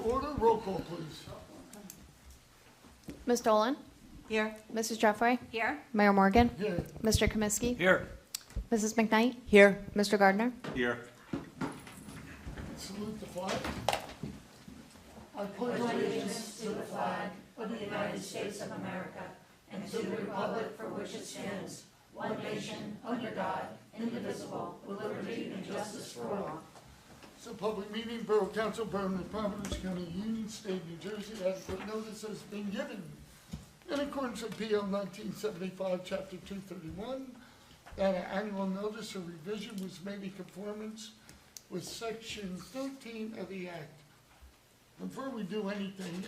order. Roll call, please. Ms. Dolan? Here. Mrs. Jeffrey? Here. Mayor Morgan? Here. Mr. Comiskey? Here. Mrs. McKnight? Here. Mr. Gardner? Here. Salute the flag. I pledge allegiance to the flag of the United States of America and to the republic for which it stands, one nation, under God, indivisible, with liberty and justice for all. It's a public meeting, Borough Council, Borough of New Providence, County Union, State of New Jersey. Adequate notice has been given in accordance with PL 1975, Chapter 231. That an annual notice of revision was made in conformance with Section 13 of the Act. Before we do anything,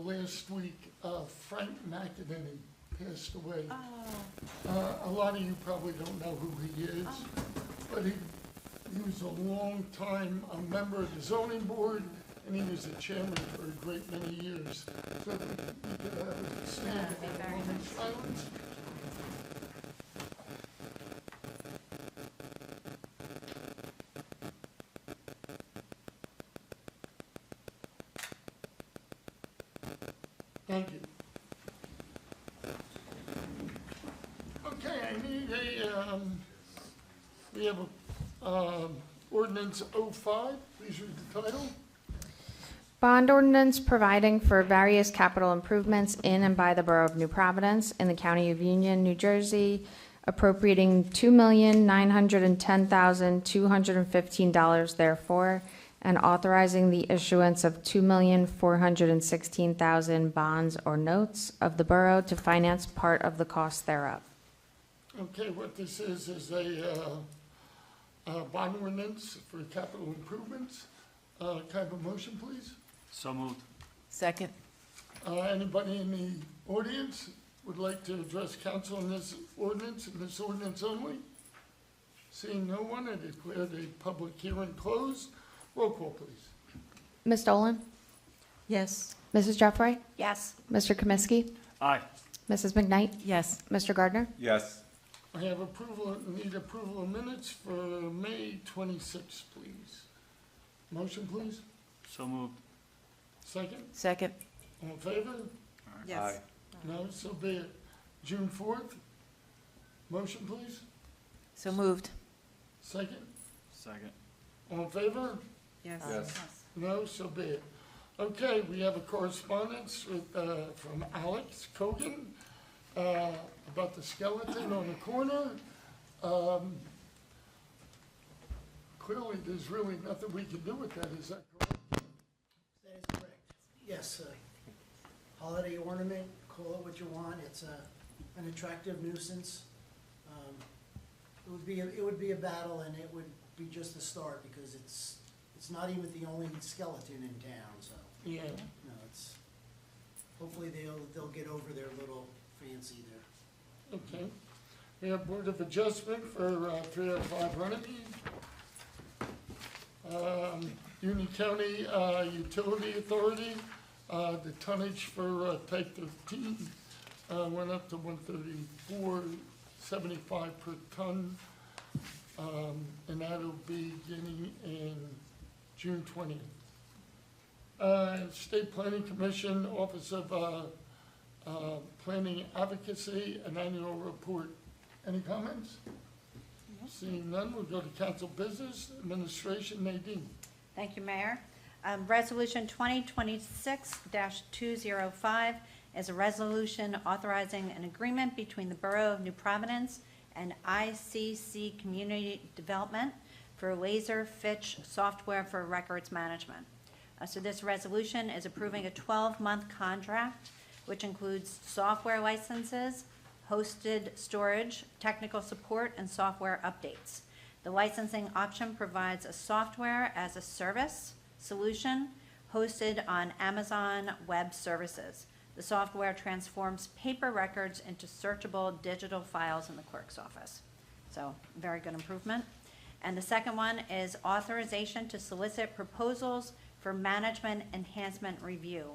last week, Frank McInerney passed away. A lot of you probably don't know who he is, but he was a long time a member of the zoning board, and he was the chairman for a great many years. So if we could have a stand for a moment's silence. Thank you. Okay, I need we have a, ordinance 05, please read the title. Bond ordinance providing for various capital improvements in and by the Borough of New Providence in the County of Union, New Jersey, appropriating $2,910,215 therefore, and authorizing the issuance of $2,416,000 bonds or notes of the borough to finance part of the cost thereof. Okay, what this is a bond ordinance for capital improvements. Can I have a motion, please? So moved. Second. Anybody in the audience would like to address council on this ordinance and this ordinance only? Seeing no one, I declare the public hearing closed. Roll call, please. Ms. Dolan? Yes. Mrs. Jeffrey? Yes. Mr. Comiskey? Aye. Mrs. McKnight? Yes. Mr. Gardner? Yes. I have need approval of minutes for May 26th, please. Motion, please. So moved. Second. Second. All in favor? Yes. No, so be it. June 4th. Motion, please. So moved. Second. Second. All in favor? Yes. Yes. No, so be it. Okay, we have a correspondence with, from Alex Cogan about the skeleton on the corner. Clearly, there's really nothing we can do with that, is that correct? That is correct. Yes, holiday ornament, call it what you want. It's an attractive nuisance. It would be a battle, and it would be just the start, because it's not even the only skeleton in town, so, Yeah. no, it's, hopefully they'll get over their little fancy there. Okay. We have Board of Adjustment for 305 Runnymede. Union County Utility Authority, the tonnage for type 13 went up to 134.75 per ton, and that'll be beginning in June 20th. State Planning Commission, Office of Planning Advocacy, an annual report. Any comments? Seeing none, we'll go to council business. Administration, Nadine. Thank you, Mayor. Resolution 2026-205 is a resolution authorizing an agreement between the Borough of New Providence and ICC Community Development for laser Fitch software for records management. So this resolution is approving a 12-month contract, which includes software licenses, hosted storage, technical support, and software updates. The licensing option provides a software as a service solution hosted on Amazon Web Services. The software transforms paper records into searchable digital files in the clerk's office. So, very good improvement. And the second one is authorization to solicit proposals for management enhancement review.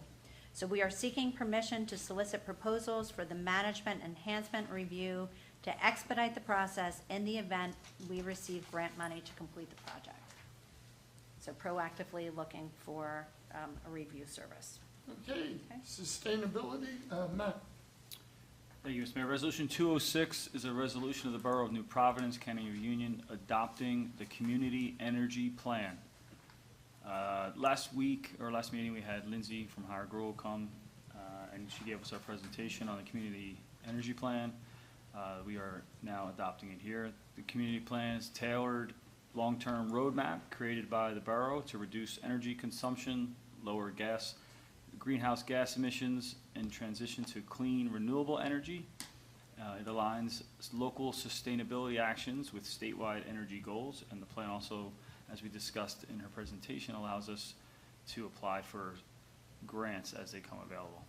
So we are seeking permission to solicit proposals for the management enhancement review to expedite the process in the event we receive grant money to complete the project. So proactively looking for a review service. Okay, sustainability, Matt. Thank you, Mr. Mayor. Resolution 206 is a resolution of the Borough of New Providence, County of Union, adopting the Community Energy Plan. Last meeting, we had Lindsay from Higher Grove come, and she gave us our presentation on the Community Energy Plan. We are now adopting it here. The Community Plan is tailored long-term roadmap created by the borough to reduce energy consumption, lower greenhouse gas emissions, and transition to clean, renewable energy. It aligns local sustainability actions with statewide energy goals, and the plan also, as we discussed in her presentation, allows us to apply for grants as they come available.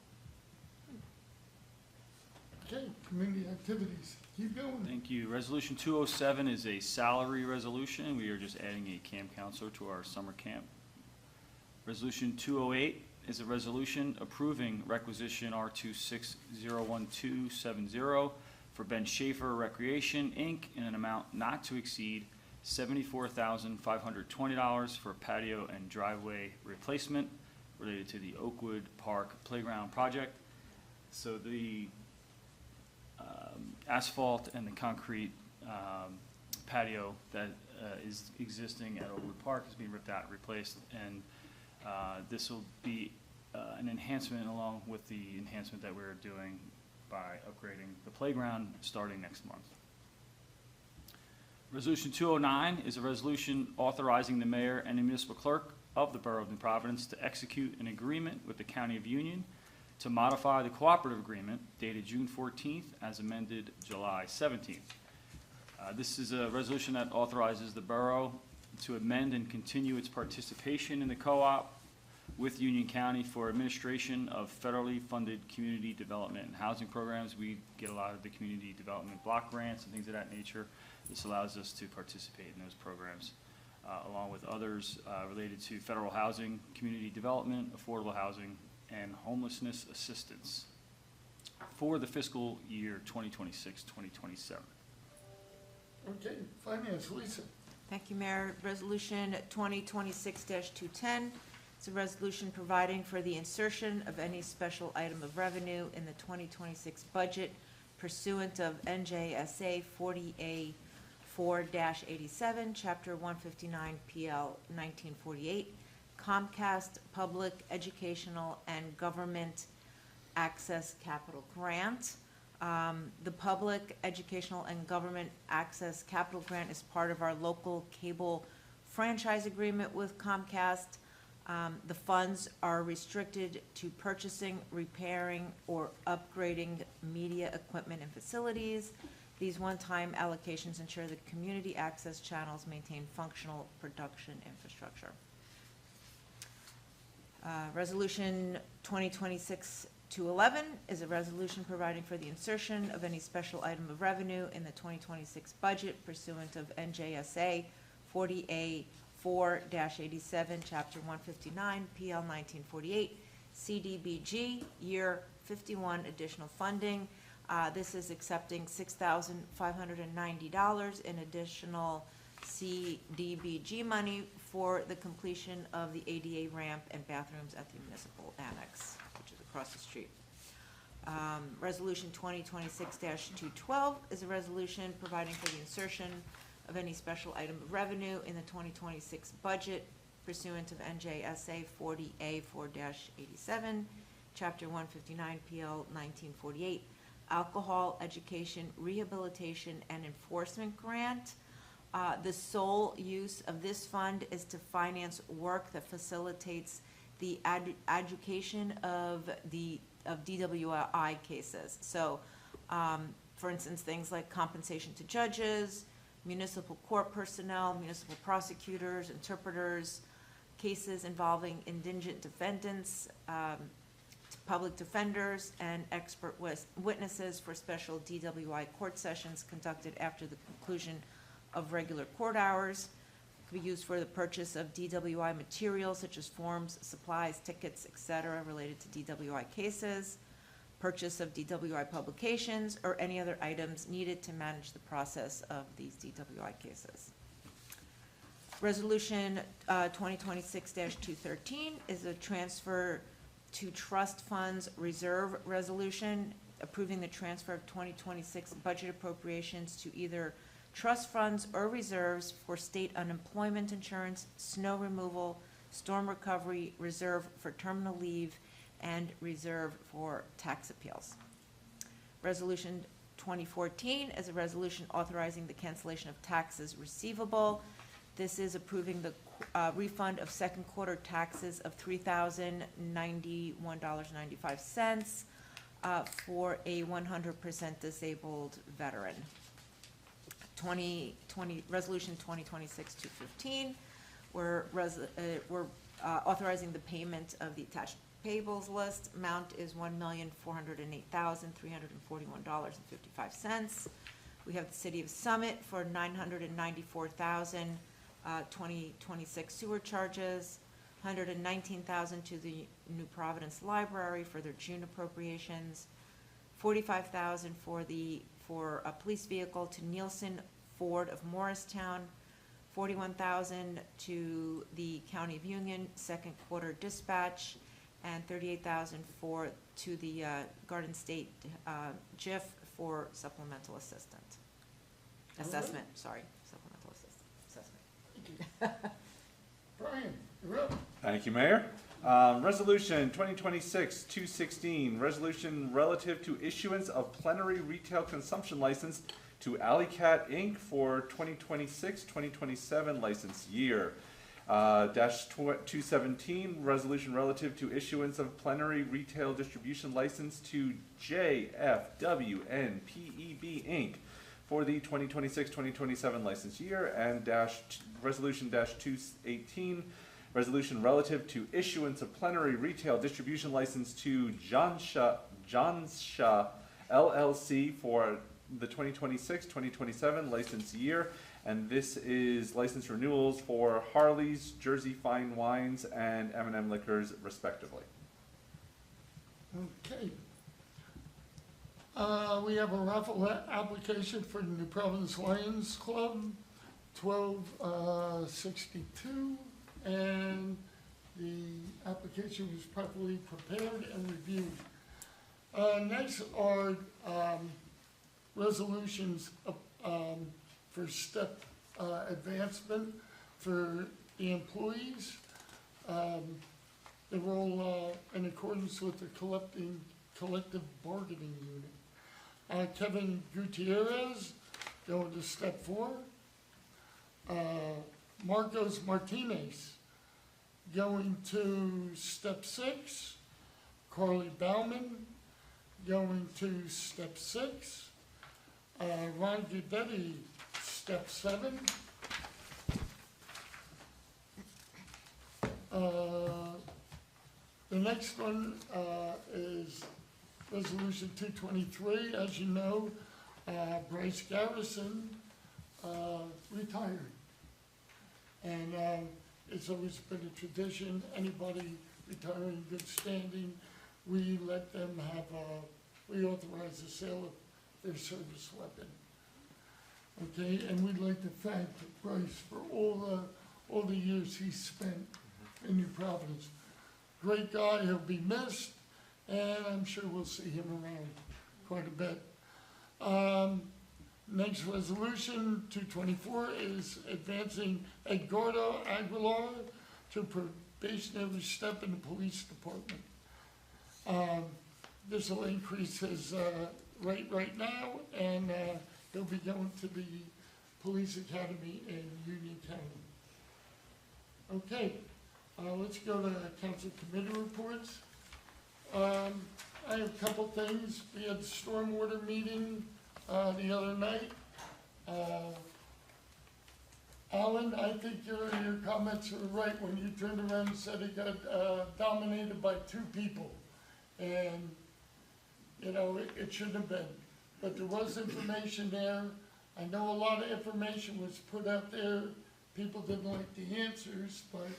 Okay, community activities, keep going. Thank you. Resolution 207 is a salary resolution. We are just adding a camp counselor to our summer camp. Resolution 208 is a resolution approving requisition R260170 for Ben Schaefer Recreation, Inc. in an amount not to exceed $74,520 for patio and driveway replacement related to the Oakwood Park Playground project. So the asphalt and the concrete patio that is existing at Oakwood Park is being ripped out and replaced, and this will be an enhancement along with the enhancement that we're doing by upgrading the playground starting next month. Resolution 209 is a resolution authorizing the mayor and the municipal clerk of the Borough of New Providence to execute an agreement with the County of Union to modify the cooperative agreement dated June 14th as amended July 17th. This is a resolution that authorizes the borough to amend and continue its participation in the co-op with Union County for administration of federally funded community development and housing programs. We get a lot of the community development block grants and things of that nature. This allows us to participate in those programs, along with others related to federal housing, community development, affordable housing, and homelessness assistance for the fiscal year 2026-2027. Okay, finance, Lisa. Thank you, Mayor. Resolution 2026-210. It's a resolution providing for the insertion of any special item of revenue in the 2026 budget pursuant of NJSA 40A4-87, Chapter 159, PL 1948, Comcast Public Educational and Government Access Capital Grant. The Public Educational and Government Access Capital Grant is part of our local cable franchise agreement with Comcast. The funds are restricted to purchasing, repairing, or upgrading media equipment and facilities. These one-time allocations ensure that community access channels maintain functional production infrastructure. Resolution 2026-211 is a resolution providing for the insertion of any special item of revenue in the 2026 budget pursuant of NJSA 40A4-87, Chapter 159, PL 1948, CDBG, Year 51 additional funding. This is accepting $6,590 in additional CDBG money for the completion of the ADA ramp and bathrooms at the municipal annex, which is across the street. Resolution 2026-212 is a resolution providing for the insertion of any special item of revenue in the 2026 budget pursuant of NJSA 40A4-87, Chapter 159, PL 1948, Alcohol Education Rehabilitation and Enforcement Grant. The sole use of this fund is to finance work that facilitates the education of DWI cases. So, for instance, things like compensation to judges, municipal court personnel, municipal prosecutors, interpreters, cases involving indigent defendants, public defenders, and expert witnesses for special DWI court sessions conducted after the conclusion of regular court hours. It could be used for the purchase of DWI materials such as forms, supplies, tickets, etc. related to DWI cases, purchase of DWI publications, or any other items needed to manage the process of these DWI cases. Resolution 2026-213 is a transfer to trust funds reserve resolution, approving the transfer of 2026 budget appropriations to either trust funds or reserves for state unemployment insurance, snow removal, storm recovery, reserve for terminal leave, and reserve for tax appeals. Resolution 2014 is a resolution authorizing the cancellation of taxes receivable. This is approving the refund of second quarter taxes of $3,091.95 for a 100% disabled veteran. Resolution 2026-215, we're authorizing the payment of the attached payables list. Amount is $1,408,341.55. We have the City of Summit for $994,000, 2026 sewer charges, $119,000 to the New Providence Library for their June appropriations, $45,000 for a police vehicle to Nielsen Ford of Morristown, $41,000 to the County of Union second quarter dispatch, and $38,000 to the Garden State JIF for supplemental assessment. Assessment. Brian, you're up. Thank you, Mayor. Resolution 2026-216, resolution relative to issuance of plenary retail consumption license to Alley Cat Inc. for 2026-2027 license year. Dash 217, resolution relative to issuance of plenary retail distribution license to JFWNPEB Inc. for the 2026-2027 license year, and resolution 218, resolution relative to issuance of plenary retail distribution license to Johnshaw LLC for the 2026-2027 license year, and this is license renewals for Harley's, Jersey Fine Wines, and M&M Liquors, respectively. Okay. We have a raffle application for the New Providence Lions Club, 1262, and the application was properly prepared and reviewed. Next are resolutions for step advancement for the employees. They're all in accordance with the collective bargaining unit. Kevin Gutierrez going to step 4. Marcos Martinez going to step 6. Carly Bauman going to step 6. Ron Guidetti, step 7. The next one is Resolution 223. As you know, Bryce Garrison retired. And it's always been a tradition, anybody retiring in good standing, we let them have, we authorize the sale of their service weapon. Okay, and we'd like to thank Bryce for all the years he spent in New Providence. Great guy, he'll be missed, and I'm sure we'll see him around quite a bit. Next resolution, 224, is advancing Edgardo Aguilar to probationary step in the police department. This will increase his rate right now, and he'll be going to the police academy in Union County. Okay, let's go to council committee reports. I have a couple things. We had the stormwater meeting the other night. Alan, I think your comments were right when you turned around and said it got dominated by 2 people. And, you know, it shouldn't have been. But there was information there. I know a lot of information was put out there. People didn't like the answers, but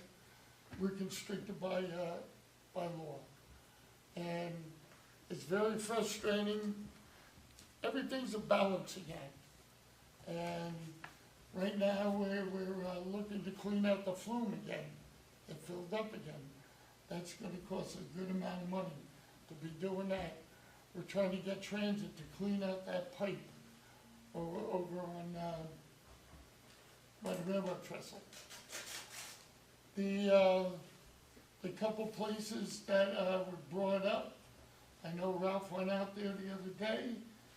we're constricted by law. And it's very frustrating. Everything's a balancing act. And Right now, we're looking to clean out the flume again. It filled up again. That's gonna cost a good amount of money to be doing that. We're trying to get transit to clean out that pipe over on, by the railroad trestle. The couple places that were brought up, I know Ralph went out there the other day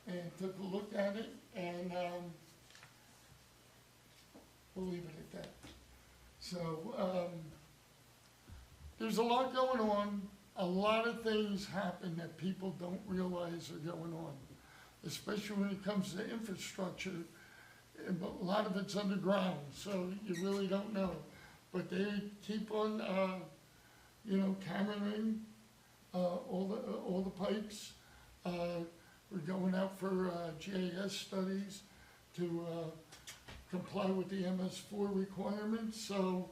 and took a look at it, and we'll leave it at that. So, there's a lot going on. A lot of things happen that people don't realize are going on, especially when it comes to infrastructure. But a lot of it's underground, so you really don't know. But they keep on, cameraing all the pipes. We're going out for GIS studies to comply with the MS4 requirements. So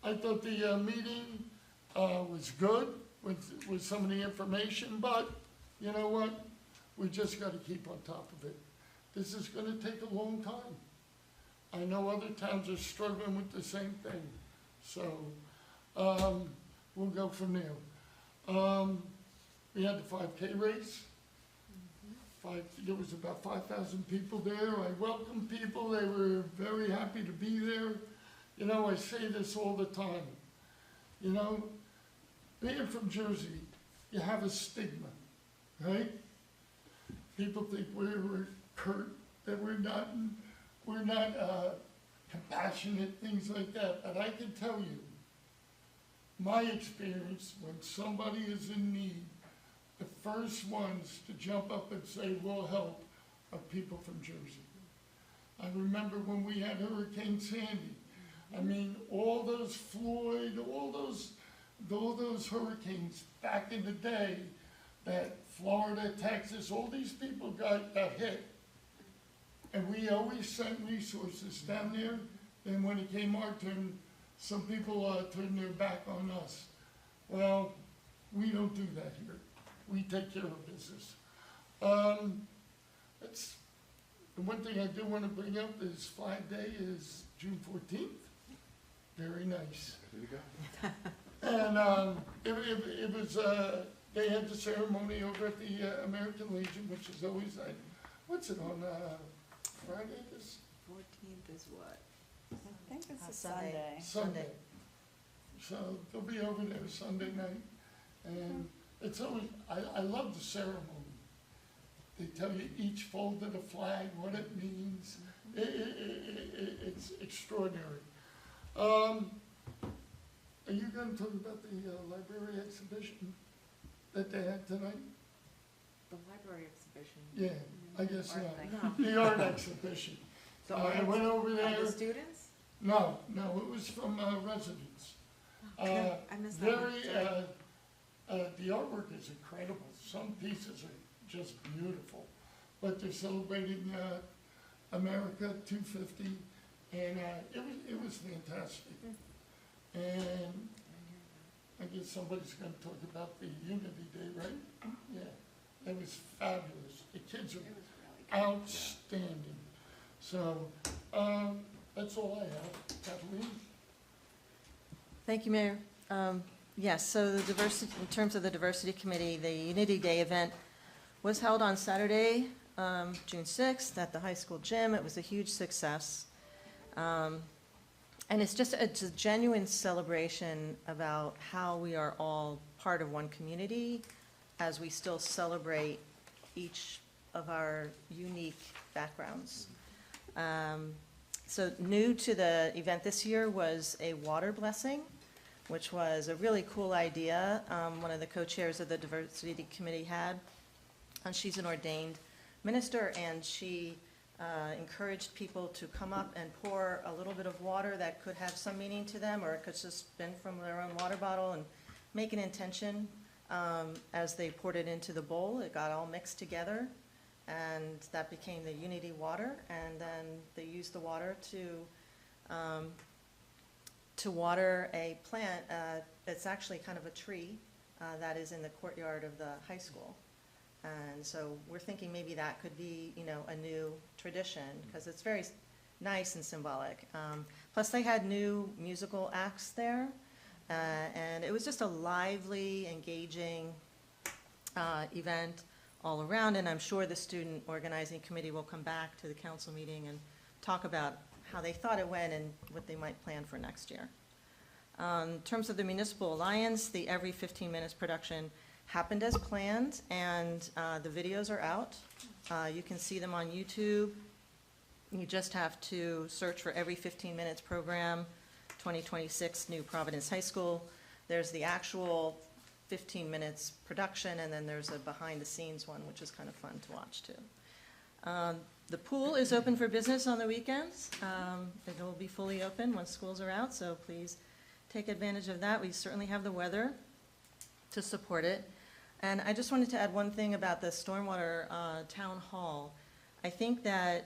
I thought the meeting was good with some of the information, but you know what? We just got to keep on top of it. This is going to take a long time. I know other towns are struggling with the same thing. So we'll go from there. We had the 5K race. There was about 5,000 people there. I welcomed people. They were very happy to be there. You know, I say this all the time. You know, being from Jersey, you have a stigma, right? People think we're curt, that we're not compassionate, things like that. But I can tell you, my experience, when somebody is in need, the first ones to jump up and say, we'll help, are people from Jersey. I remember when we had Hurricane Sandy. I mean, all those Floyd, all those hurricanes back in the day, that Florida, Texas, all these people got hit. And we always sent resources down there. And when it came our turn, some people turned their back on us. Well, we don't do that here. We take care of business. That's the one thing I do want to bring up is Flag Day is June 14th. Very nice. There you go. And it was, they had the ceremony over at the American Legion, which is always, what's it on, Friday this? 14th is what? I think it's a Sunday. Sunday. So they'll be over there Sunday night. And it's always, I love the ceremony. They tell you each fold of the flag, what it means. It's extraordinary. Are you going to talk about the library exhibition that they had tonight? The library exhibition. Yeah, I guess Art not. thing. The art exhibition. I went over there. The students? No, it was from residents. I missed that one. The artwork is incredible. Some pieces are just beautiful. But they're celebrating America 250, and it was fantastic. And I guess somebody's going to talk about the Unity Day, right? Yeah, it was fabulous. The kids are outstanding. So that's all I have. Kathleen? Thank you, Mayor. Yes, so the diversity, in terms of the Diversity Committee, the Unity Day event was held on Saturday, June 6th at the high school gym. It was a huge success. And it's a genuine celebration about how we are all part of one community as we still celebrate each of our unique backgrounds. So new to the event this year was a water blessing, which was a really cool idea. One of the co-chairs of the Diversity Committee had, and she's an ordained minister, and she encouraged people to come up and pour a little bit of water that could have some meaning to them, or it could just been from their own water bottle, and make an intention as they poured it into the bowl. It got all mixed together, and that became the Unity water, and then they used the water to water a plant. It's actually kind of a tree that is in the courtyard of the high school. And so we're thinking maybe that could be, a new tradition, because it's very nice and symbolic. Plus, they had new musical acts there, and it was just a lively, engaging event all around, and I'm sure the student organizing committee will come back to the council meeting and talk about how they thought it went and what they might plan for next year. In terms of the Municipal Alliance, the Every 15 Minutes production happened as planned, and the videos are out. You can see them on YouTube. You just have to search for Every 15 Minutes program, 2026 New Providence High School. There's the actual 15 minutes production, and then there's a behind-the-scenes one, which is kind of fun to watch, too. The pool is open for business on the weekends. It will be fully open once schools are out, so please take advantage of that. We certainly have the weather to support it. And I just wanted to add one thing about the Stormwater Town Hall. I think that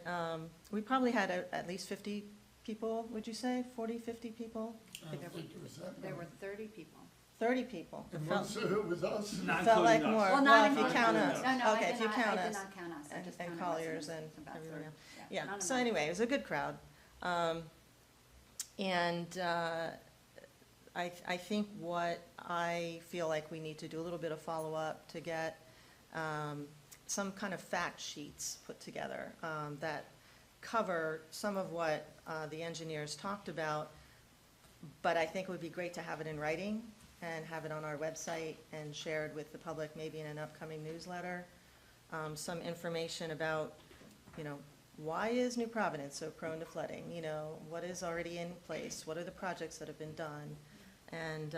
we probably had at least 50 people, would you say? 40, 50 people? I don't think it was that There many. were 30 people. 30 people. It And felt, most of it was us. felt like more. Well, not if if you count us. No, Okay, if you count I did us. not count us. I just And counted Colliers residents, and about everyone 30. else. Yeah, Yeah, not so enough. anyway, it was a good crowd. I think what I feel like we need to do a little bit of follow-up to get some kind of fact sheets put together that cover some of what the engineers talked about, but I think it would be great to have it in writing and have it on our website and shared with the public, maybe in an upcoming newsletter. Some information about, why is New Providence so prone to flooding? What is already in place? What are the projects that have been done? And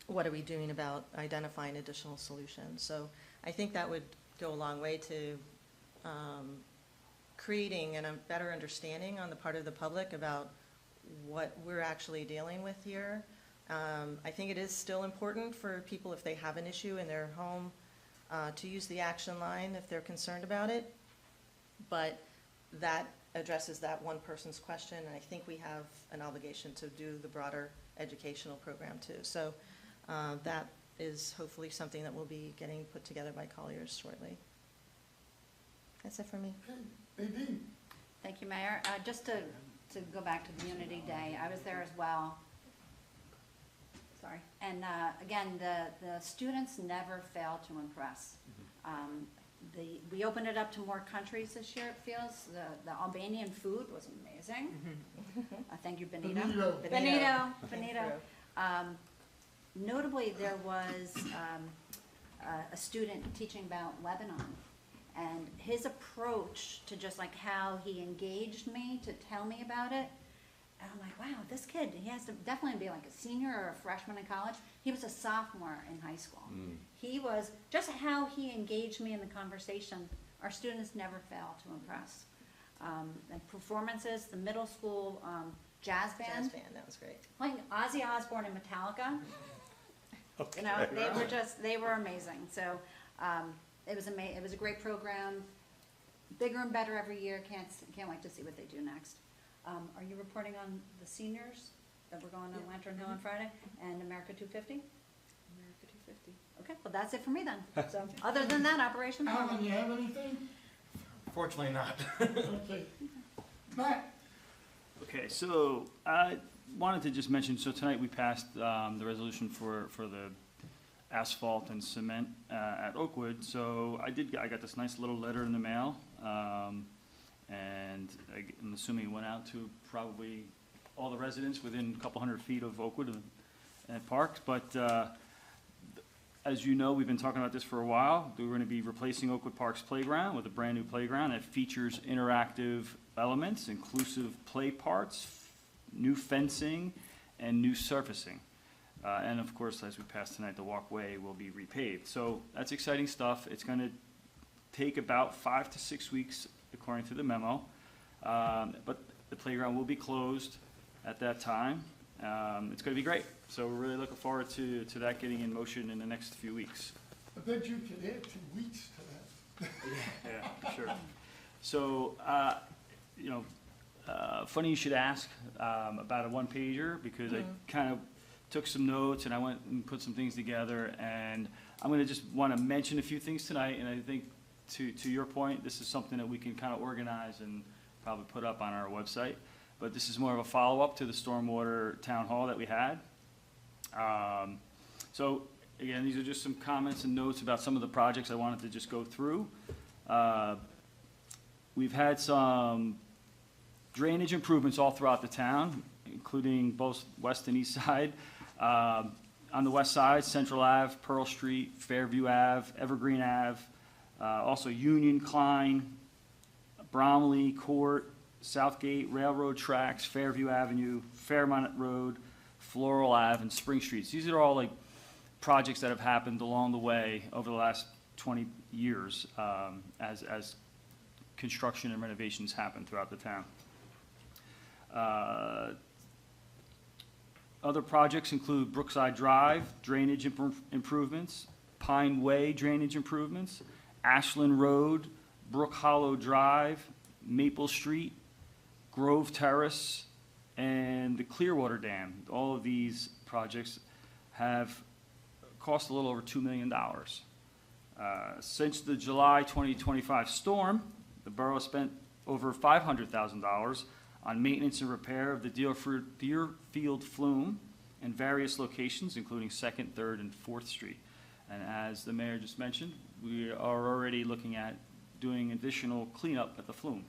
what are we doing about identifying additional solutions? So I think that would go a long way to creating a better understanding on the part of the public about what we're actually dealing with here. I think it is still important for people, if they have an issue in their home, to use the action line if they're concerned about it. But that addresses that one person's question, and I think we have an obligation to do the broader educational program too. So that is hopefully something that will be getting put together by Colliers shortly. That's it for me. Okay, Nadine? Thank you, Mayor. Just to go back to the Unity Day, I was there as well. Sorry. And again, the students never fail to impress. We opened it up to more countries this year, it feels. The Albanian food was amazing. Thank you, Benito. Benito. Notably, there was a student teaching about Lebanon, and his approach to just like how he engaged me to tell me about it, and I'm like, wow, this kid, he has to definitely be like a senior or a freshman in college. He was a sophomore in high school. He was, just how he engaged me in the conversation, our students never fail to impress. And performances, the middle school jazz band. Jazz band, that was great. Playing Ozzy Osbourne and Metallica. They were amazing. So it was it was a great program, bigger and better every year. Can't wait to see what they do next. Are you reporting on the seniors that we're going on Lantern Hill on Friday and America 250? America 250. Okay, well that's it for me then. So other than that, Operation Alan, you have anything? Fortunately not. Okay. Matt? Okay, so I wanted to just mention, so tonight we passed the resolution for the asphalt and cement at Oakwood. So I got this nice little letter in the mail, and I'm assuming it went out to probably all the residents within a couple hundred feet of Oakwood and Parks. But as you know, we've been talking about this for a while. We're going to be replacing Oakwood Park's playground with a brand-new playground that features interactive elements, inclusive play parts, new fencing, and new surfacing. And of course, as we pass tonight, the walkway will be repaved. So that's exciting stuff. It's going to take about 5 to 6 weeks, according to the memo. But the playground will be closed at that time. It's going to be great. So we're really looking forward to that getting in motion in the next few weeks. I bet you could add 2 weeks to that. Yeah, sure. So, funny you should ask about a one-pager, because I kind of took some notes, and I went and put some things together, and I'm gonna just wanna mention a few things tonight, and I think to your point, this is something that we can kind of organize and probably put up on our website. But this is more of a follow-up to the stormwater town hall that we had. So, again, these are just some comments and notes about some of the projects I wanted to just go through. We've had some drainage improvements all throughout the town, including both west and east side. On the west side, Central Ave, Pearl Street, Fairview Ave, Evergreen Ave, also Union, Klein, Bromley, Court, Southgate, Railroad Tracks, Fairview Avenue, Fairmont Road, Floral Ave, and Spring Streets. These are all like projects that have happened along the way over the last 20 years as construction and renovations happen throughout the town. Other projects include Brookside Drive, drainage improvements, Pine Way drainage improvements, Ashland Road, Brook Hollow Drive, Maple Street, Grove Terrace, and the Clearwater Dam. All of these projects have cost a little over $2 million. Since the July 2025 storm, the borough spent over $500,000 on maintenance and repair of the Deerfield Flume in various locations, including 2nd, 3rd, and 4th Street. And as the mayor just mentioned, we are already looking at doing additional cleanup at the Flume.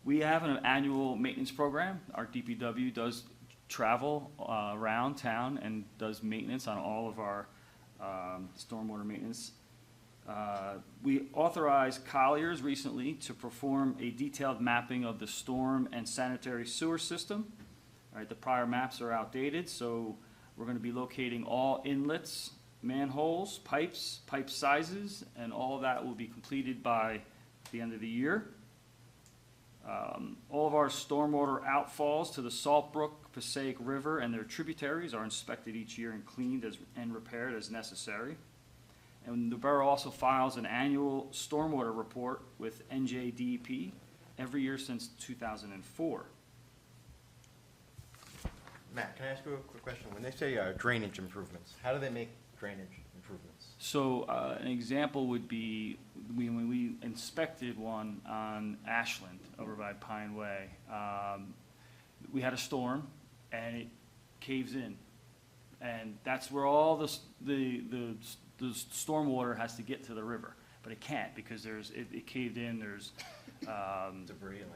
We have an annual maintenance program. Our DPW does travel around town and does maintenance on all of our stormwater maintenance. We authorized Colliers recently to perform a detailed mapping of the storm and sanitary sewer system. All right, the prior maps are outdated, so we're going to be locating all inlets, manholes, pipes, pipe sizes, and all of that will be completed by the end of the year. All of our stormwater outfalls to the Salt Brook, Passaic River, and their tributaries are inspected each year and cleaned and repaired as necessary. And the borough also files an annual stormwater report with NJDEP every year since 2004. Matt, can I ask you a quick question? When they say drainage improvements, how do they make drainage improvements? So an example would be when we inspected one on Ashland over by Pine Way. We had a storm and it caves in, and that's where all the stormwater has to get to the river, but it can't because it caved in. There's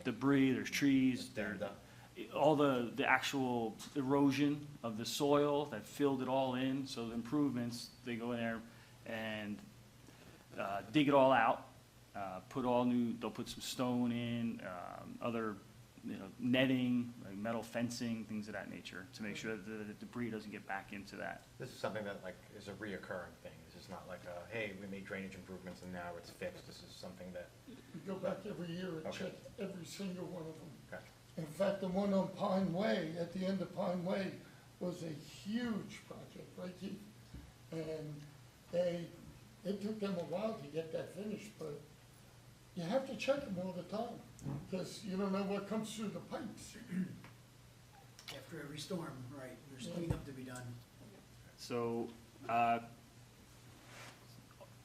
debris, there's trees, all the actual erosion of the soil that filled it all in. So the improvements, they go in there and dig it all out, they'll put some stone in, other netting, like metal fencing, things of that nature, to make sure that the debris doesn't get back into that. This is something that is a reoccurring thing. This is not like hey, we made drainage improvements and now it's fixed. This is something that. We go back every year and Okay. check every single one of them. Gotcha. In fact, the one on Pine Way, at the end of Pine Way, was a huge project, right, Keith? And it took them a while to get that finished, but you have to check them all the time, because you don't know what comes through the pipes. After every storm, right, there's cleanup to be done. So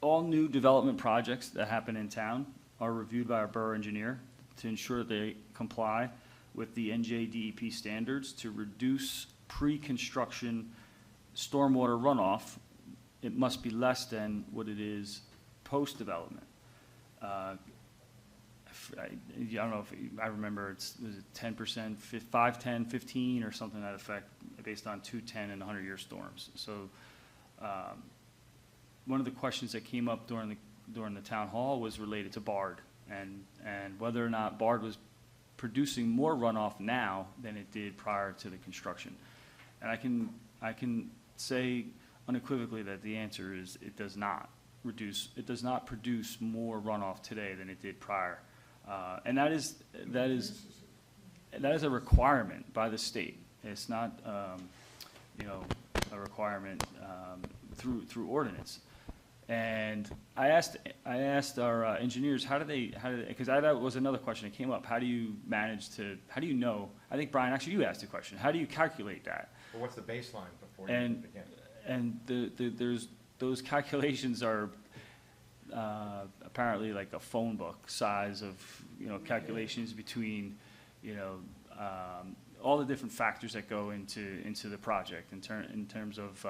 all new development projects that happen in town are reviewed by our borough engineer to ensure that they comply with the NJDEP standards to reduce pre-construction stormwater runoff. It must be less than what it is post-development. I don't know if I remember, was it 10%, 5, 10, 15, or something to that effect, based on 2, 10, and 100-year storms. So one of the questions that came up during the town hall was related to BARD and whether or not BARD was producing more runoff now than it did prior to the construction. And I can say unequivocally that the answer is it does not produce more runoff today than it did prior. And that is a requirement by the state. It's not, a requirement through ordinance. And I asked our engineers, because that was another question that came up. How do you know? I think, Brian, actually you asked the question. How do you calculate that? Well, what's the baseline before you And, begin? and those calculations are apparently like a phone book size of, calculations between, all the different factors that go into the project in terms of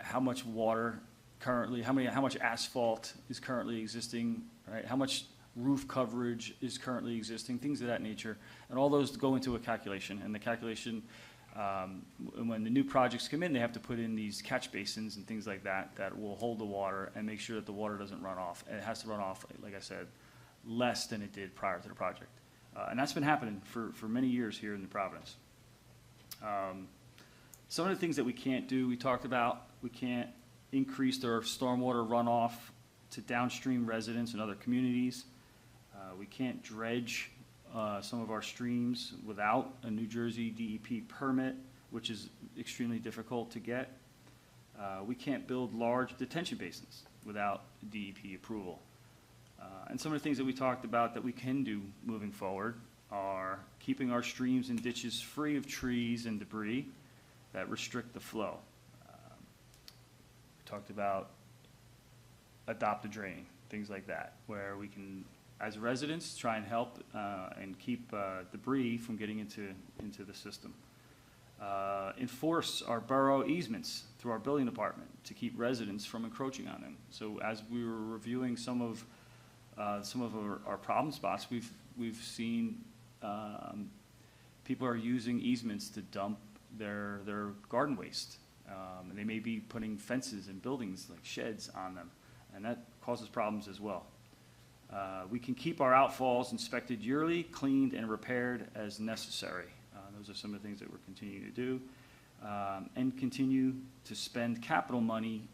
how much water currently, how much asphalt is currently existing, right? How much roof coverage is currently existing, things of that nature. And all those go into a calculation. And the calculation, when the new projects come in, they have to put in these catch basins and things like that that will hold the water and make sure that the water doesn't run off. And it has to run off, like I said, less than it did prior to the project. And that's been happening for many years here in New Providence. Some of the things that we can't do, we talked about, we can't increase their stormwater runoff to downstream residents and other communities. We can't dredge some of our streams without a New Jersey DEP permit, which is extremely difficult to get. We can't build large detention basins without DEP approval. And some of the things that we talked about that we can do moving forward are keeping our streams and ditches free of trees and debris that restrict the flow. We talked about adopt a drain, things like that, where we can, as residents, try and help and keep debris from getting into the system. Enforce our borough easements through our building department to keep residents from encroaching on them. So as we were reviewing some of our problem spots, we've seen people are using easements to dump their garden waste. And they may be putting fences and buildings like sheds on them, and that causes problems as well. We can keep our outfalls inspected yearly, cleaned and repaired as necessary. Those are some of the things that we're continuing to do. And continue to spend capital money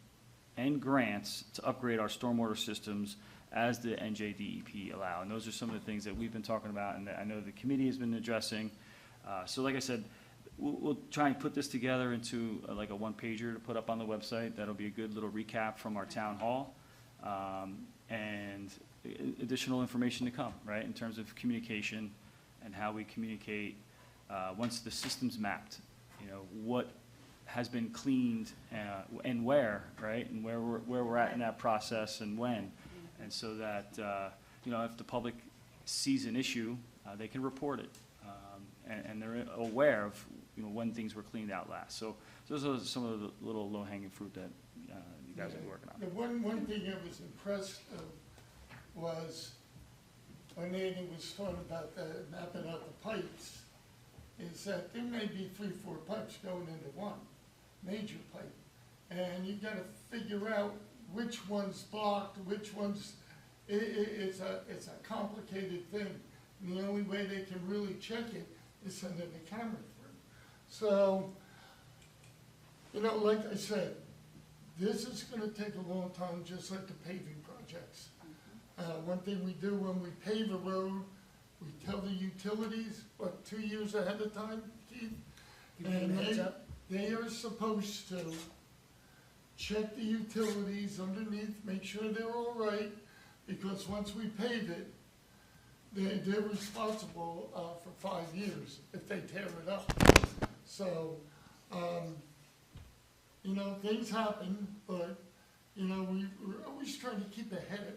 and grants to upgrade our stormwater systems as the NJDEP allow. And those are some of the things that we've been talking about and that I know the committee has been addressing. So like I said, we'll try and put this together into like a one-pager to put up on the website. That'll be a good little recap from our town hall. And additional information to come, right, in terms of communication and how we communicate once the system's mapped, what has been cleaned and where, right, and where we're at in that process and when. And so that, if the public sees an issue, they can report it. And they're aware of, when things were cleaned out last. So those are some of the little low-hanging fruit that you guys are working on. The one thing I was impressed of was when Andy was talking about mapping out the pipes, is that there may be 3-4 pipes going into one major pipe. And you gotta figure out which one's blocked, which one's, it's a complicated thing. And the only way they can really check it is sending a camera through. So, like I said, this is gonna take a long time, just like the paving projects. One thing we do when we pave a road, we tell the utilities, 2 years ahead of time, Keith? Give them a heads up. They are supposed to check the utilities underneath, make sure they're all right, because once we pave it, they're responsible for 5 years if they tear it up. So, things happen, but, we're always trying to keep ahead of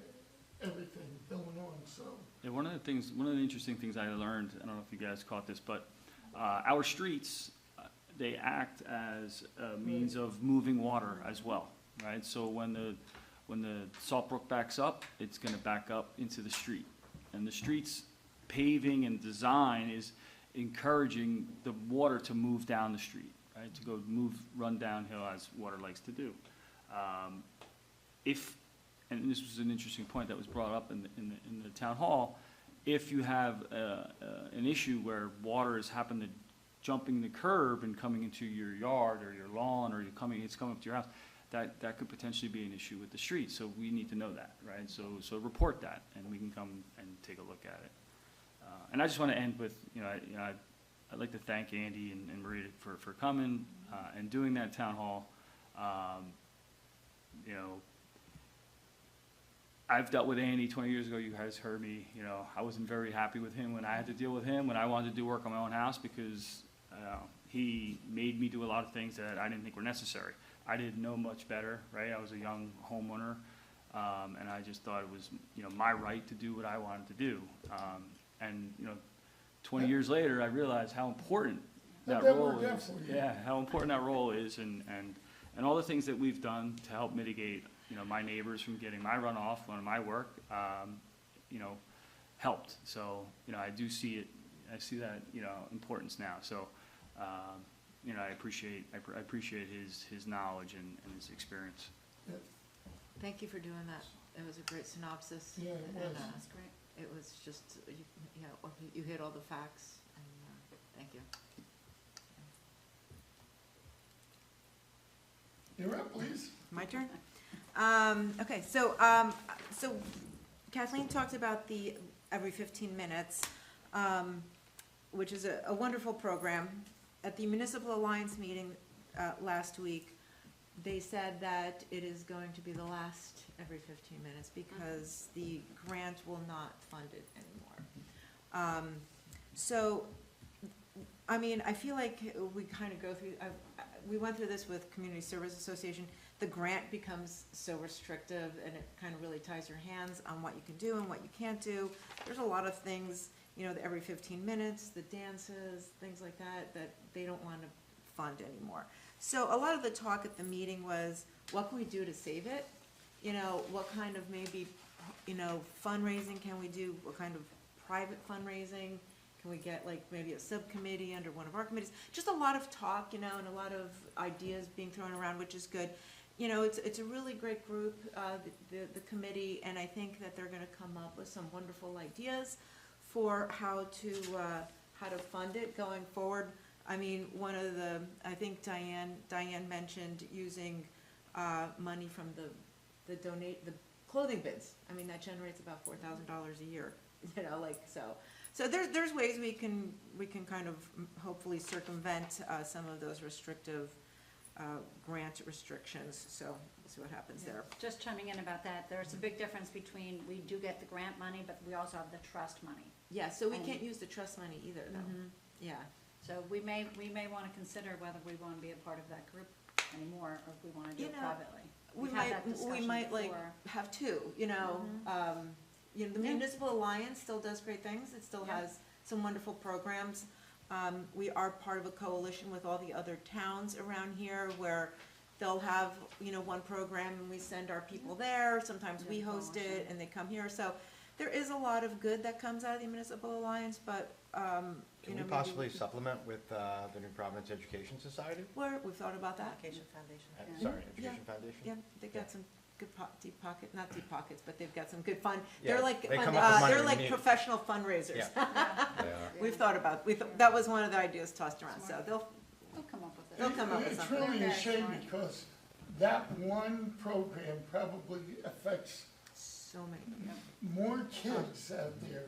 everything going on, so. Yeah, one of the interesting things I learned, I don't know if you guys caught this, but our streets, they act as a means of moving water as well, right? So when the Salt Brook backs up, it's gonna back up into the street. And the street's paving and design is encouraging the water to move down the street, right? To run downhill as water likes to do. And this was an interesting point that was brought up in the town hall, if you have an issue where water has happened to jumping the curb and coming into your yard or your lawn, or it's coming up to your house, that could potentially be an issue with the street. So we need to know that, right? So report that, and we can come and take a look at it. And I just want to end with, I'd like to thank Andy and Maria for coming and doing that town hall. you know, I've dealt with Andy 20 years ago. You guys heard me, you know, I wasn't very happy with him when I had to deal with him, when I wanted to do work on my own house, because he made me do a lot of things that I didn't think were necessary. I didn't know much better, right? I was a young homeowner, and I just thought it was, you know, my right to do what I wanted to do. And, you know, 20 years later, I realized how important that That role worked out is. for you. Yeah, how important that role is, and all the things that we've done to help mitigate, you know, my neighbors from getting my runoff on my work, you know, helped. So, you know, I do see it, I see that, you know, importance now. So, you know, I appreciate his knowledge and his experience. Thank you for doing that. It was a great synopsis. Yeah, it and, was. That's great. It was just, you hit all the facts, and, thank you. You're up, please. My turn? Okay, so Kathleen talked about the every 15 minutes, which is a wonderful program. At the Municipal Alliance meeting last week, they said that it is going to be the last every 15 minutes because the grant will not fund it anymore. So, I mean, I feel like we kind of go through, we went through this with Community Service Association. The grant becomes so restrictive, and it kind of really ties your hands on what you can do and what you can't do. There's a lot of things, you know, every 15 minutes, the dances, things like that, that they don't want to fund anymore. So a lot of the talk at the meeting was, what can we do to save it? You know, what kind of maybe, you know, fundraising can we do? What kind of private fundraising? Can we get like maybe a subcommittee under one of our committees? Just a lot of talk, you know, and a lot of ideas being thrown around, which is good. You know, it's a really great group, the committee, and I think that they're gonna come up with some wonderful ideas for how to fund it going forward. I mean, one of the, I think Diane mentioned using money from the clothing bids. I mean, that generates about $4,000 a year, you know, like, so there's ways we can kind of hopefully circumvent some of those restrictive grant restrictions, so we'll see what happens there. Just chiming in about that, there's a big difference between, we do get the grant money, but we also have the trust money. Yeah, so we can't use the trust money either, though. Yeah. So we may want to consider whether we want to be a part of that group anymore, or if we want to do You it know, privately. We We've had that might discussion like before. have two, you know, you know, the Yeah. Municipal Alliance still does great things, it still Yeah. has some wonderful programs. We are part of a coalition with all the other towns around here where they'll have, you know, one program and we send our people there, sometimes we host it and they come here, so there is a lot of good that comes out of the Municipal Alliance, but, you Can know, we maybe possibly supplement with the New Providence Education Society? we've thought about that. Education Foundation. Sorry, Yeah. Education Foundation? Yeah, they've Yeah. got some good deep pocket, not deep pockets, but they've got some good fun. Yeah, They're like, they come up with money they're we like need. professional fundraisers. Yeah. We've thought about, that was one of the ideas tossed around, so They'll come up with it. They'll come up with It's something. really a Okay, shame smart. because that one program probably affects so many. more kids out there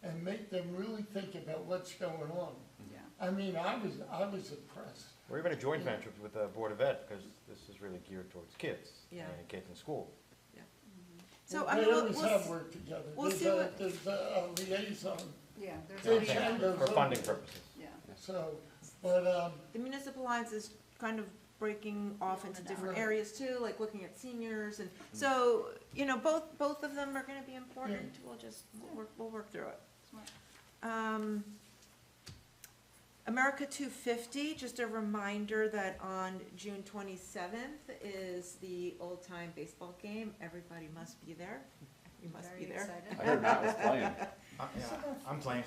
and make them really think about what's going on. Yeah. I mean, I was impressed. We're even a joint venture with the Board of Ed, because this is really geared towards kids. Yeah. And kids in school. So, I They mean, always have worked together. we'll see There's a liaison, Yeah, They there's, can go For funding over. purposes. yeah. so, but, the Municipal Alliance is kind of breaking off into different Right. areas too, like looking at seniors, and so, you know, both of them are gonna be important, we'll work through it. Smart. America 250, just a reminder that on June 27th is the old-time baseball game. Everybody must be there. You must Very be there. excited. I heard Matt was playing. Yeah, I'm playing.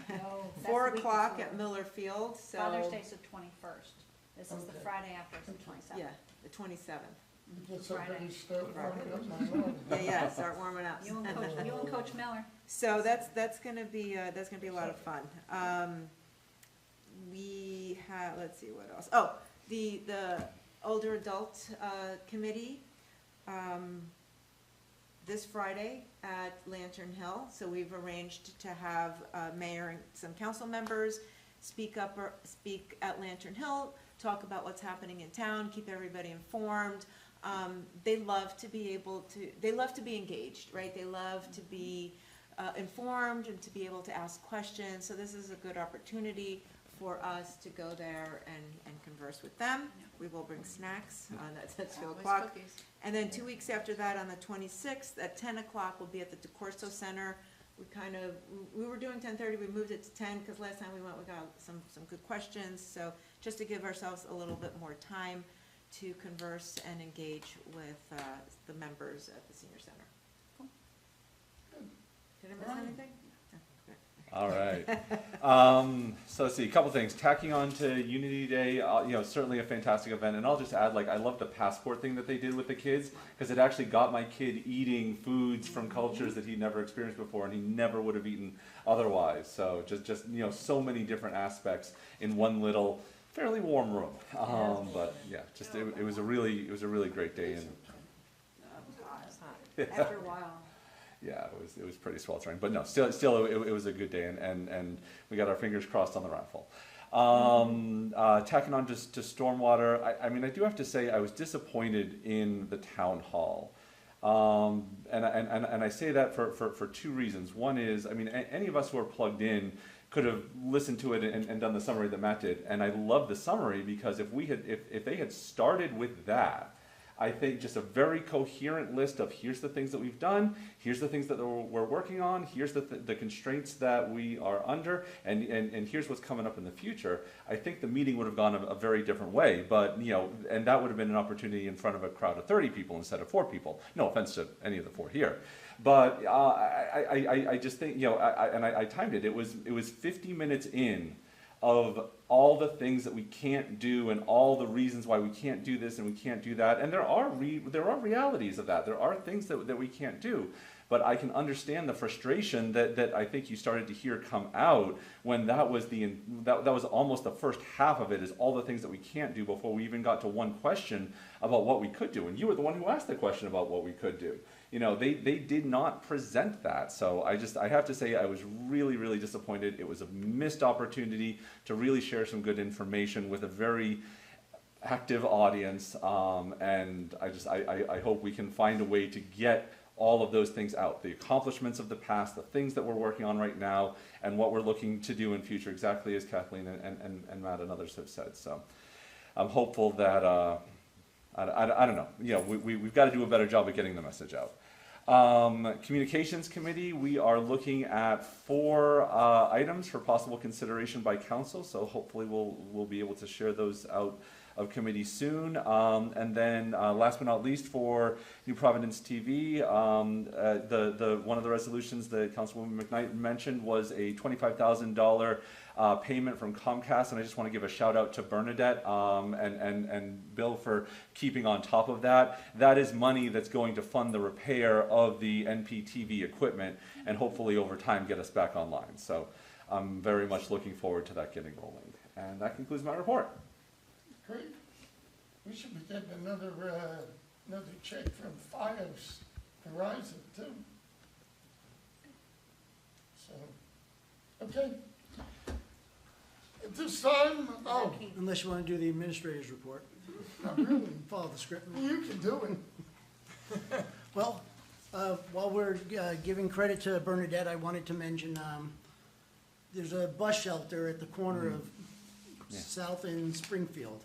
No, that's 4 the week o'clock before. at Miller Field, so. Father's Day's the 21st. This is the Okay. Friday after, it's the 27th. Yeah, the 27th. just somebody Friday. start warming up my lawn. Yeah, start warming up. You and Coach Miller. So that's gonna be a lot of fun. We have, let's see, what else? Oh, the older adult, committee, this Friday at Lantern Hill. So we've arranged to have, mayor and some council members speak at Lantern Hill, talk about what's happening in town, keep everybody informed. they love to be engaged, right? They love to be informed and to be able to ask questions. So this is a good opportunity for us to go there and converse with them. We will bring snacks, that's at 2 o'clock. And then 2 weeks after that, on the 26th, at 10 o'clock, we'll be at the DeCorso Center. We were doing 10:30, we moved it to 10, because last time we went, we got some good questions. So just to give ourselves a little bit more time to converse and engage with the members at the senior center. Cool. Did I miss anything? All right. So let's see, a couple things. Tacking on to Unity Day, certainly a fantastic event. And I'll just add, I love the passport thing that they did with the kids, because it actually got my kid eating foods from cultures that he'd never experienced before, and he never would have eaten otherwise. So just so many different aspects in one little, fairly warm room. But yeah, it was a really great day. And After a while. yeah, it was pretty sweltering, but no, still it was a good day, and we got our fingers crossed on the raffle. Tacking on just to stormwater, I do have to say I was disappointed in the town hall, and I say that for two reasons. One is, any of us who are plugged in could have listened to it and done the summary that Matt did, and I love the summary, because if they had started with that, I think just a very coherent list of here's the things that we've done, here's the things that we're working on, here's the constraints that we are under, and here's what's coming up in the future. I think the meeting would have gone a very different way, but and that would have been an opportunity in front of a crowd of 30 people instead of 4 people. No offense to any of the 4 here, but I just think I timed it. It was 50 minutes in of all the things that we can't do and all the reasons why we can't do this and we can't do that. And there are realities of that. There are things that we can't do. But I can understand the frustration that I think you started to hear come out when that was almost the first half of it, is all the things that we can't do before we even got to one question about what we could do. And you were the one who asked the question about what we could do. They did not present that. So I have to say I was really, really disappointed. It was a missed opportunity to really share some good information with a very active audience. And I hope we can find a way to get all of those things out, the accomplishments of the past, the things that we're working on right now, and what we're looking to do in future, exactly as Kathleen and Matt and others have said. So I'm hopeful that, I don't know, we've got to do a better job of getting the message out. Communications Committee, we are looking at 4 items for possible consideration by council, so hopefully we'll be able to share those out of committee soon. And then last but not least, for New Providence TV, one of the resolutions that Councilwoman McKnight mentioned was a $25,000 payment from Comcast, and I just want to give a shout out to Bernadette and Bill for keeping on top of that. That is money that's going to fund the repair of the NPTV equipment and hopefully over time get us back online. So I'm very much looking forward to that getting rolling. And that concludes my report. Great. We should be getting another check from Fios Verizon too. So, okay. At this time, Unless you want to do the administrator's report. not really. Follow the script. You can do it. Well, while we're giving credit to Bernadette, I wanted to mention there's a bus shelter at the corner of South and Springfield.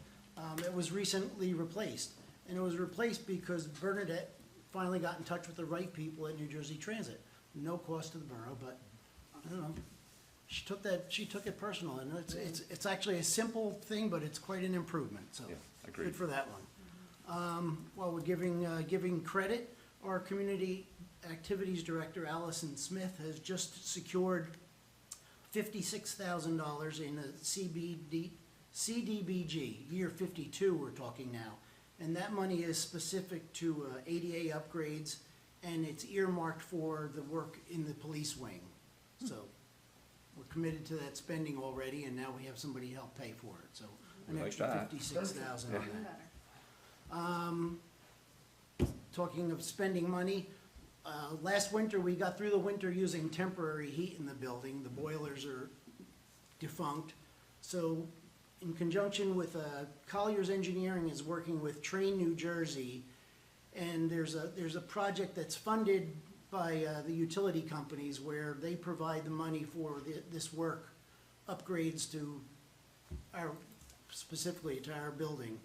It was recently replaced, and it was replaced because Bernadette finally got in touch with the right people at New Jersey Transit. No cost to the borough, but I don't know. She took it personal, and it's actually a simple thing, but it's quite an improvement. So agreed. Good for that one. While we're giving credit, our community activities director Allison Smith has just secured $56,000 in a CDBG, year 52 we're talking now. And that money is specific to ADA upgrades, and it's earmarked for the work in the police wing. So we're committed to that spending already, and now we have somebody help pay for it. So an Like extra that. $56,000 on that. Talking of spending money, last winter we got through the winter using temporary heat in the building. The boilers are defunct. So in conjunction with Collier's Engineering is working with Train New Jersey And there's a project that's funded by the utility companies where they provide the money for this work, upgrades to our, specifically to our building,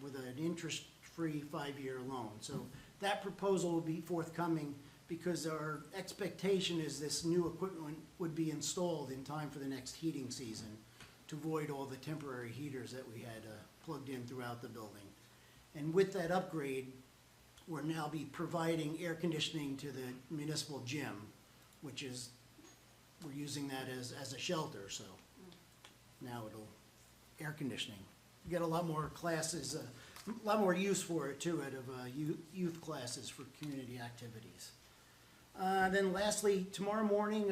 with an interest-free 5-year loan. So that proposal will be forthcoming because our expectation is this new equipment would be installed in time for the next heating season to avoid all the temporary heaters that we had plugged in throughout the building. And with that upgrade, we'll now be providing air conditioning to the municipal gym, which is, we're using that as a shelter, so now it'll, air conditioning. You get a lot more classes, a lot more use for it too, out of youth classes for community activities. Then lastly, tomorrow morning,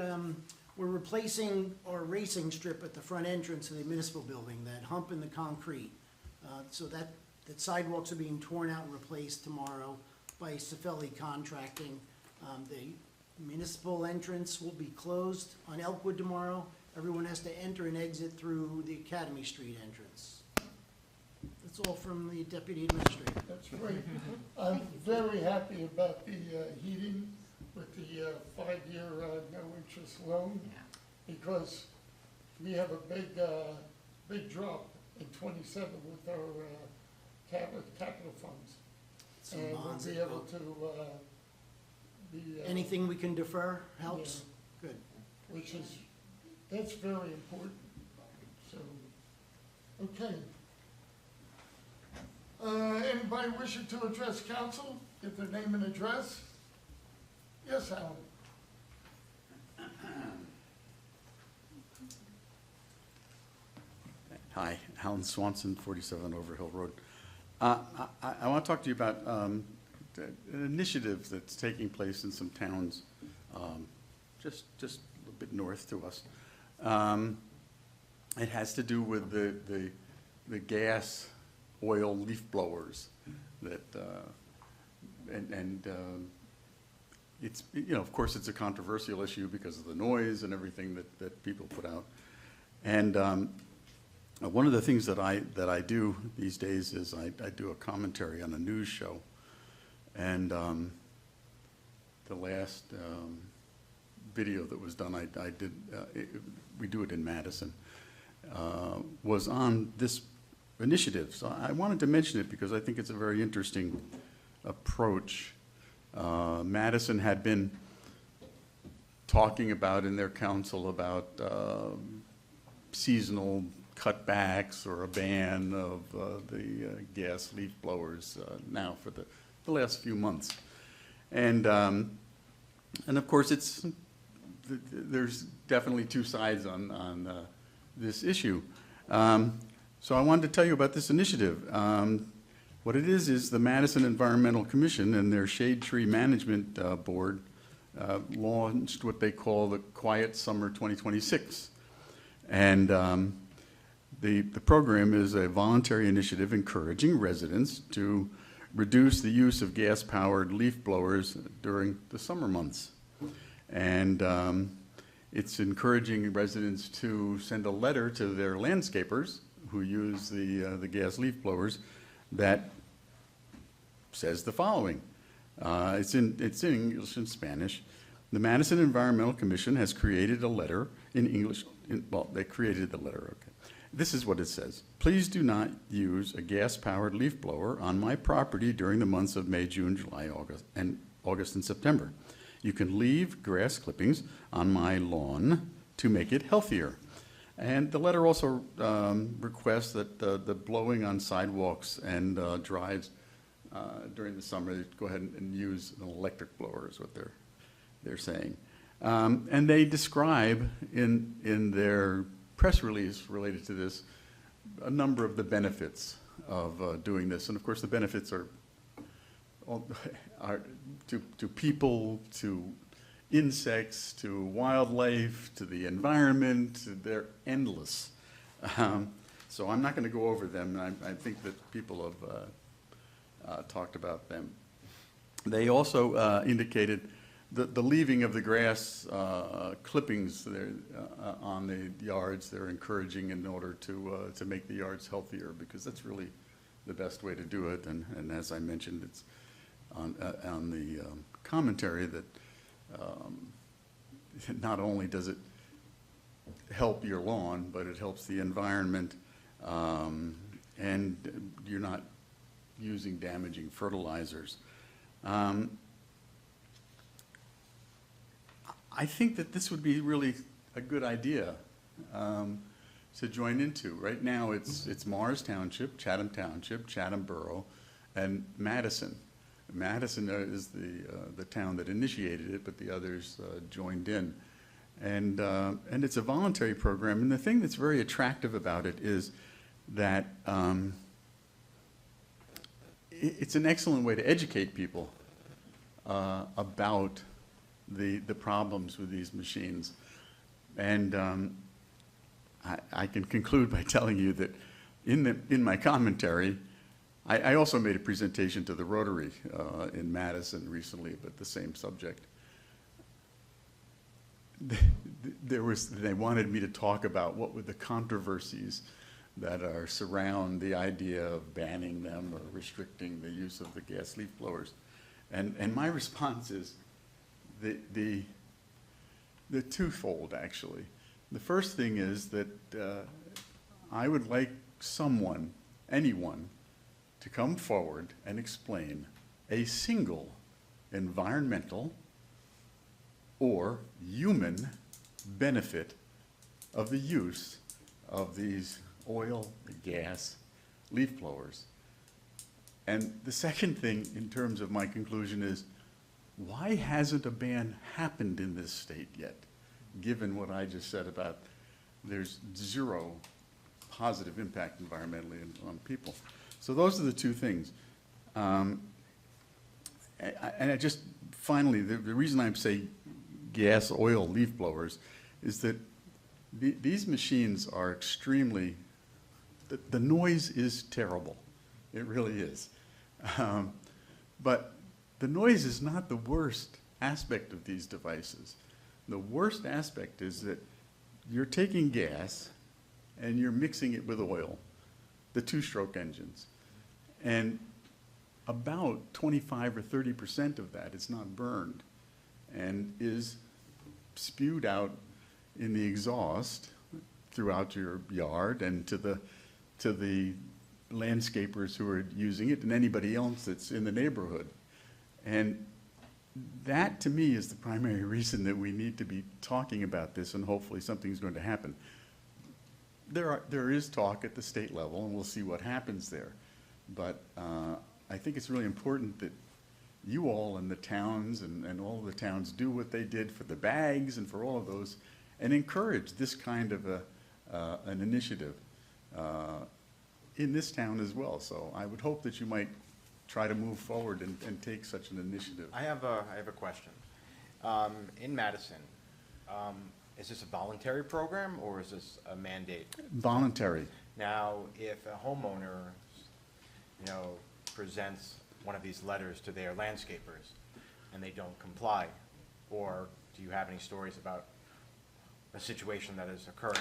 we're replacing our racing strip at the front entrance of the municipal building, that hump in the concrete. So that sidewalks are being torn out and replaced tomorrow by Cefelli Contracting. The municipal entrance will be closed on Elkwood tomorrow. Everyone has to enter and exit through the Academy Street entrance. That's all from the Deputy Administrator. That's great. I'm very happy about the heating with the 5-year no-interest loan, because we have a big drop in '27 with our capital funds. Some And we'll bonds be that able go- to be. Anything we can defer helps. Good. Which is, that's very important, so, okay. Anybody wishing to address council, give their name and address? Yes, Alan? Hi, Alan Swanson, 47 Overhill Road. I want to talk to you about an initiative that's taking place in some towns just a little bit north to us. It has to do with the gas, oil leaf blowers that, it's, you know, of course, it's a controversial issue because of the noise and everything that people put out. And one of the things that I do these days is I do a commentary on a news show. And the last video that was done, I did, we do it in Madison, was on this initiative. So I wanted to mention it because I think it's a very interesting approach. Madison had been talking about in their council about seasonal cutbacks or a ban of the gas leaf blowers now for the last few months. And of course, there's definitely two sides on this issue. So I wanted to tell you about this initiative. What it is the Madison Environmental Commission and their Shade Tree Management Board launched what they call the Quiet Summer 2026. And the program is a voluntary initiative encouraging residents to reduce the use of gas-powered leaf blowers during the summer months. And it's encouraging residents to send a letter to their landscapers who use the gas leaf blowers that says the following. It's in English and Spanish. The Madison Environmental Commission has created a letter in English. Well, they created the letter, okay. This is what it says. Please do not use a gas-powered leaf blower on my property during the months of May, June, July, August, and September. You can leave grass clippings on my lawn to make it healthier. And the letter also requests that the blowing on sidewalks and drives during the summer, go ahead and use an electric blower is what they're saying. And they describe in their press release related to this a number of the benefits of doing this. And of course, the benefits are to people, to insects, to wildlife, to the environment. They're endless. So I'm not going to go over them. I think that people have talked about them. They also indicated the leaving of the grass clippings there, on the yards. They're encouraging in order to make the yards healthier, because that's really the best way to do it. And as I mentioned, on the commentary that not only does it help your lawn, but it helps the environment, and you're not using damaging fertilizers. I think that this would be really a good idea to join into. Right now, it's Mars Township, Chatham Borough, and Madison. Madison is the town that initiated it, but the others joined in. And it's a voluntary program. And the thing that's very attractive about it is that it's an excellent way to educate people about the problems with these machines. And I can conclude by telling you that in my commentary, I also made a presentation to the Rotary in Madison recently about the same subject. They wanted me to talk about what were the controversies that surround the idea of banning them or restricting the use of the gas leaf blowers. And my response is the twofold, actually. The first thing is that I would like anyone, to come forward and explain a single environmental or human benefit of the use of these oil, gas, leaf blowers. And the second thing in terms of my conclusion is, why hasn't a ban happened in this state yet, given what I just said about there's zero positive impact environmentally on people? So those are the two things. And I just, finally, the reason I say gas, oil, leaf blowers is that these machines are extremely, the noise is terrible. It really is. But the noise is not the worst aspect of these devices. The worst aspect is that you're taking gas and you're mixing it with oil, the two-stroke engines. And about 25 or 30% of that is not burned and is spewed out in the exhaust throughout your yard and to the landscapers who are using it and anybody else that's in the neighborhood. And that, to me, is the primary reason that we need to be talking about this, and hopefully something's going to happen. There is talk at the state level, and we'll see what happens there. But I think it's really important that you all and the towns and all of the towns do what they did for the bags and for all of those, and encourage this kind of an initiative in this town as well. So I would hope that you might try to move forward and take such an initiative. I have a question. In Madison, is this a voluntary program or is this a mandate? Voluntary. Now, if a homeowner, presents one of these letters to their landscapers and they don't comply, or do you have any stories about a situation that has occurred?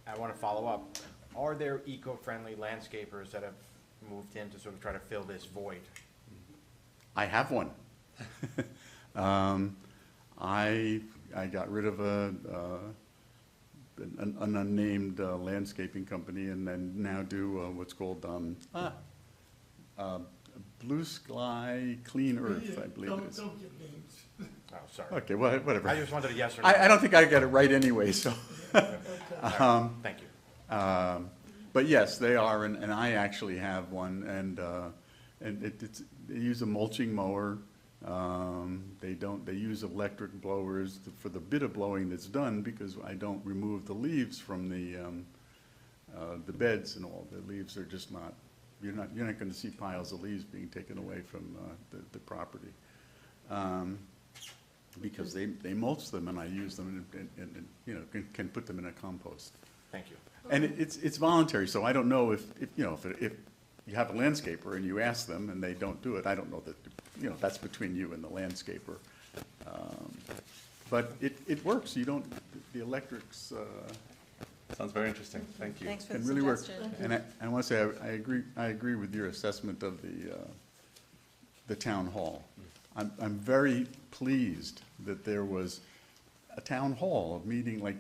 I want to follow up. Are there eco-friendly landscapers that have moved in to sort of try to fill this void? I have one. I got rid of an unnamed landscaping company, and then now do what's called Blue Sky Clean Earth, I believe it is. Don't give names. Oh, sorry. Okay, well, whatever. I just wanted a yes or no. I don't think I got it right anyway, so. Thank you. But yes, they are, and I actually have one, and they use a mulching mower. They use electric blowers for the bit of blowing that's done, because I don't remove the leaves from the beds and all. The leaves are just not, you're not going to see piles of leaves being taken away from the property. Because they mulch them, and I use them and can put them in a compost. Thank you. And it's voluntary, so I don't know if you have a landscaper and you ask them and they don't do it, I don't know that, that's between you and the landscaper. But it works, the electrics Sounds very interesting. Thank you. Thanks for the can really work. suggestion. And I want to say, I agree with your assessment of the town hall. I'm very pleased that there was a town hall, a meeting like,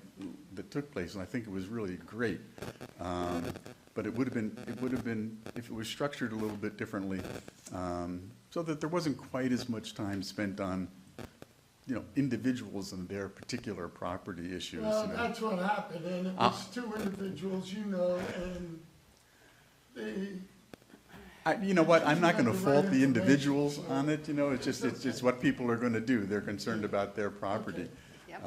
that took place, and I think it was really great. But it would have been, if it was structured a little bit differently, so that there wasn't quite as much time spent on, you know, individuals and their particular property issues. Well, you know. that's what happened, and it was two individuals, you know, and You know what, I'm not gonna Right fault the information, individuals so- on it, you know, it's just, it's what people are gonna do, they're concerned about their property. Yep.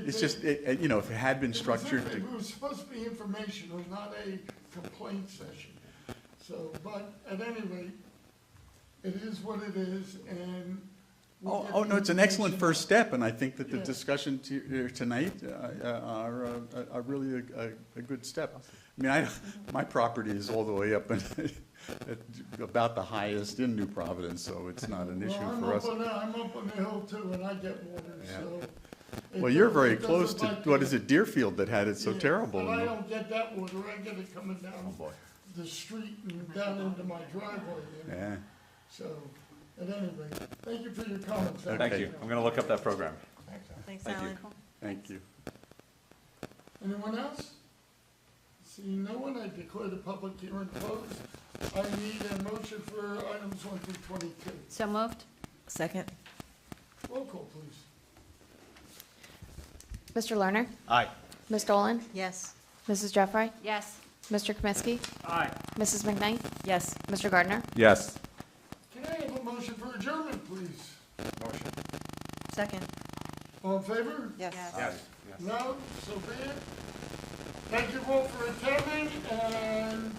It's just, you know, if it had been structured to. It was supposed to be informational, not a complaint session. So, but at any rate, it is what it is, and. we'll get Oh, the no, it's an excellent information first step, and I think that the Yeah. discussion tonight are really a good step. I mean, my property is all the way up and at about the highest in New Providence, so it's not an issue Well, for us. I'm up on the hill too, and I get water, Yeah. so. Well, you're very it doesn't close to, like what it. is it, Deerfield that had it so Yeah, terrible. But I you know? don't get that water, I get it coming Oh, down boy. the street and down into my driveway, you know. Yeah, So, at any rate, thank you for your comments. Alan. Thank you. I'm gonna look up that program. Thanks, Thank you. Alan. thank you. Anyone else? Seeing no one, I declare the public hearing closed. I need a motion for items 1 through 22. So moved? Second. Roll call, please. Mr. Lerner? Aye. Ms. Dolan? Yes. Mrs. Jeffrey? Yes. Mr. Kaminsky? Aye. Mrs. McKnight? Yes. Mr. Gardner? Yes. Can I have a motion for adjournment, please? Motion. Second. All in favor? Yes. Yes. No? So be it. Thank you all for attending, and